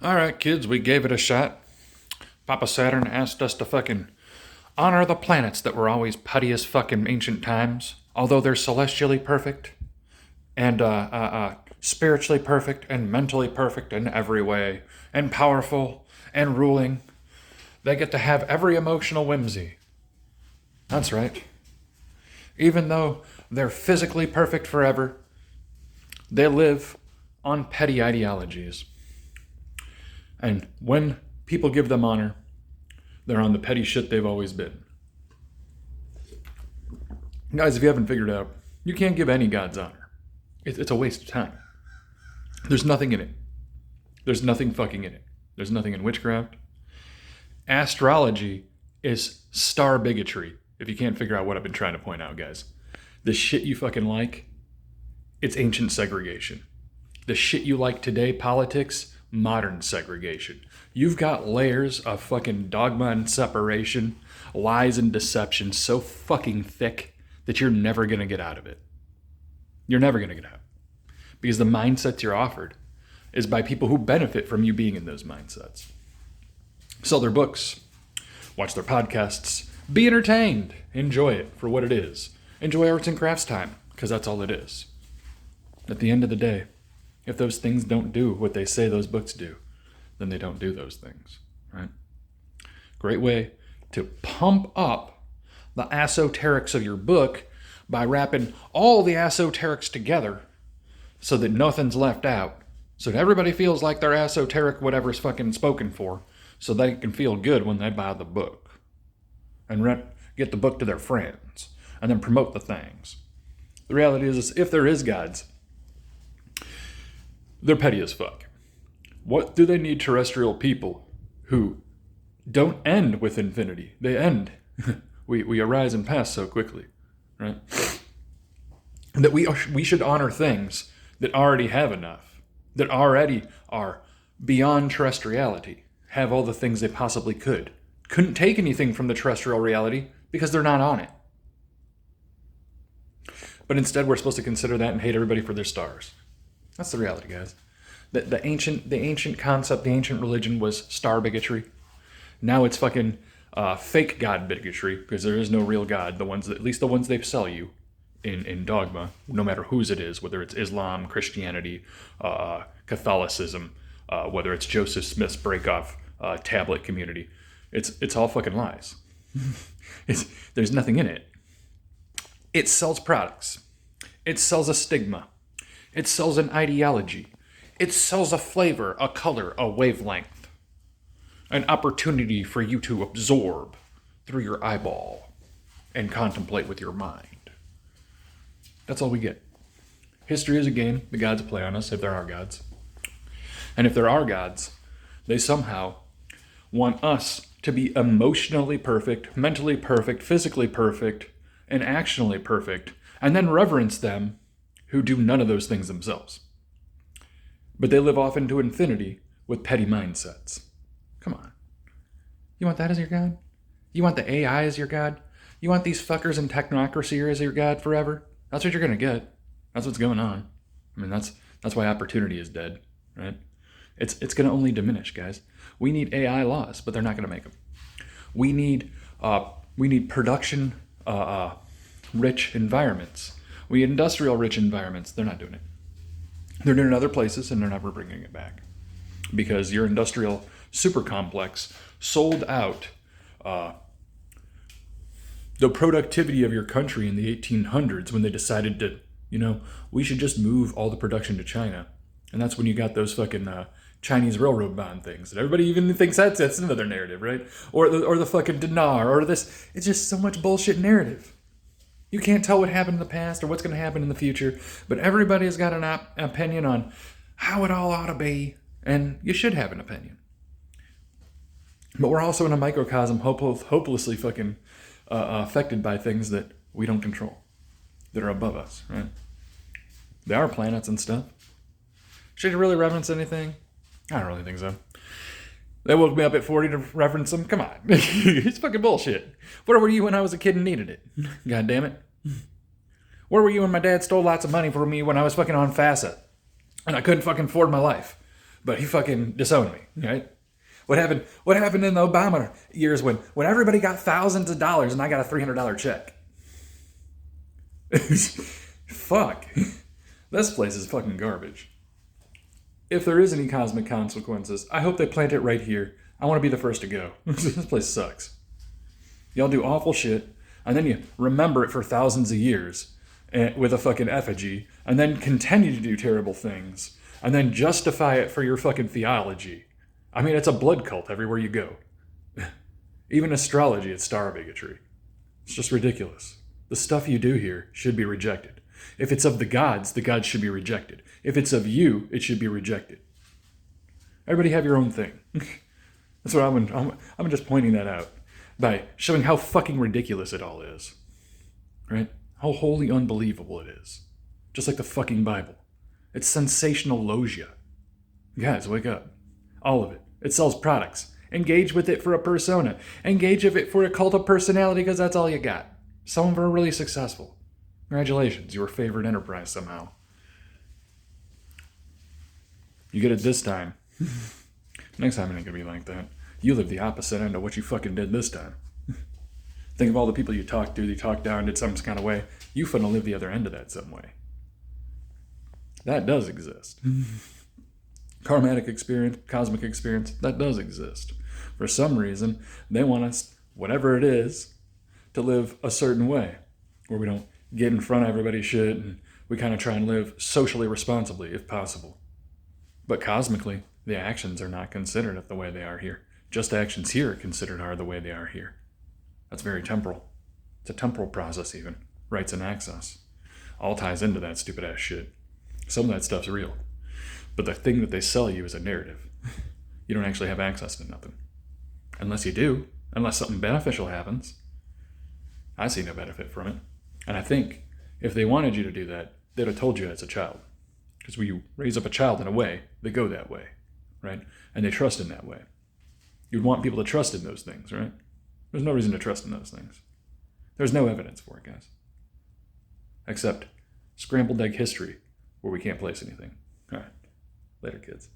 All right, kids, we gave it a shot. Papa Saturn asked us to fucking honor the planets that were always putty as fucking ancient times, although they're celestially perfect and spiritually perfect and mentally perfect in every way, and powerful and ruling. They get to have every emotional whimsy. That's right. Even though they're physically perfect forever, they live on petty ideologies. And when people give them honor, they're on the petty shit they've always been. Guys, if you haven't figured out, you can't give any gods honor. It's a waste of time. There's nothing in it. There's nothing fucking in it. There's nothing in witchcraft. Astrology is star bigotry, if you can't figure out what I've been trying to point out, guys. The shit you fucking like, it's ancient segregation. The shit you like today, politics, modern segregation. You've got layers of fucking dogma and separation, lies and deception so fucking thick that you're never going to get out of it. You're never going to get out. Because the mindsets you're offered is by people who benefit from you being in those mindsets. Sell their books, watch their podcasts, be entertained, enjoy it for what it is. Enjoy arts and crafts time, because that's all it is. At the end of the day, if those things don't do what they say those books do, then they don't do those things, right? Great way to pump up the esoterics of your book by wrapping all the esoterics together so that nothing's left out, so that everybody feels like they're esoteric, whatever's fucking spoken for, so they can feel good when they buy the book and get the book to their friends and then promote the things. The reality is if there is gods, they're petty as fuck. What do they need terrestrial people who don't end with infinity? They end. we arise and pass so quickly, right? That we should honor things that already have enough, that already are beyond terrestriality, have all the things they possibly could. Couldn't take anything from the terrestrial reality because they're not on it. But instead we're supposed to consider that and hate everybody for their stars. That's the reality, guys. The ancient concept, the ancient religion was star bigotry. Now it's fucking fake god bigotry, because there is no real god. At least the ones they sell you in dogma, no matter whose it is, whether it's Islam, Christianity, Catholicism, whether it's Joseph Smith's breakoff tablet community, it's all fucking lies. There's nothing in it. It sells products. It sells a stigma. It sells an ideology. It sells a flavor, a color, a wavelength. An opportunity for you to absorb through your eyeball and contemplate with your mind. That's all we get. History is a game. The gods play on us, if there are gods. And if there are gods, they somehow want us to be emotionally perfect, mentally perfect, physically perfect, and actionally perfect, and then reverence them who do none of those things themselves. But they live off into infinity with petty mindsets. Come on. You want that as your God? You want the AI as your God? You want these fuckers in technocracy as your God forever? That's what you're going to get. That's what's going on. I mean, that's why opportunity is dead, right? It's going to only diminish, guys. We need AI laws, but they're not going to make them. We need production rich environments. We need industrial rich environments. They're not doing it. They're doing it in other places, and they're never bringing it back. Because your industrial super complex sold out the productivity of your country in the 1800s when they decided to, we should just move all the production to China. And that's when you got those fucking Chinese railroad bond things. And everybody even thinks that's another narrative, right? Or the fucking dinar, or this. It's just so much bullshit narrative. You can't tell what happened in the past or what's going to happen in the future, but everybody's got an opinion on how it all ought to be, and you should have an opinion. But we're also in a microcosm, hopelessly fucking affected by things that we don't control, that are above us, right? There are planets and stuff. Should you really reference anything? I don't really think so. They woke me up at 40 to reference them. Come on. It's fucking bullshit. Where were you when I was a kid and needed it? God damn it. Where were you when my dad stole lots of money from me when I was fucking on FAFSA and I couldn't fucking afford my life? but he fucking disowned me, right? What happened in the Obama years when everybody got thousands of dollars and I got a $300 check? Fuck. This place is fucking garbage. If there is any cosmic consequences, I hope they plant it right here. I want to be the first to go. This place sucks. Y'all do awful shit, and then you remember it for thousands of years with a fucking effigy, and then continue to do terrible things, and then justify it for your fucking theology. I mean, it's a blood cult everywhere you go. Even astrology is star bigotry. It's just ridiculous. The stuff you do here should be rejected. If it's of the gods should be rejected. If it's of you, it should be rejected. Everybody have your own thing. That's what I'm just pointing that out by showing how fucking ridiculous it all is. Right? How wholly unbelievable it is. Just like the fucking Bible. It's sensational logia. Guys, wake up. All of it. It sells products. Engage with it for a persona. Engage with it for a cult of personality because that's all you got. Some of them are really successful. Congratulations, you were favored enterprise somehow. You get it this time. Next time it ain't gonna be like that. You live the opposite end of what you fucking did this time. Think of all the people you talked to, you talked down, did some kind of way. You finna live the other end of that some way. That does exist. Karmatic experience, cosmic experience, that does exist. For some reason, they want us, whatever it is, to live a certain way, where we don't get in front of everybody's shit and we kind of try and live socially responsibly if possible. But cosmically, the actions are not considered the way they are here. Just actions here are considered are the way they are here. That's very temporal. It's a temporal process even. Rights and access. All ties into that stupid ass shit. Some of that stuff's real. But the thing that they sell you is a narrative. You don't actually have access to nothing. Unless you do. Unless something beneficial happens. I see no benefit from it. And I think if they wanted you to do that, they'd have told you as a child. Because when you raise up a child in a way, they go that way, right? And they trust in that way. You'd want people to trust in those things, right? There's no reason to trust in those things. There's no evidence for it, guys. Except scrambled egg history, where we can't place anything. All right. Later, kids.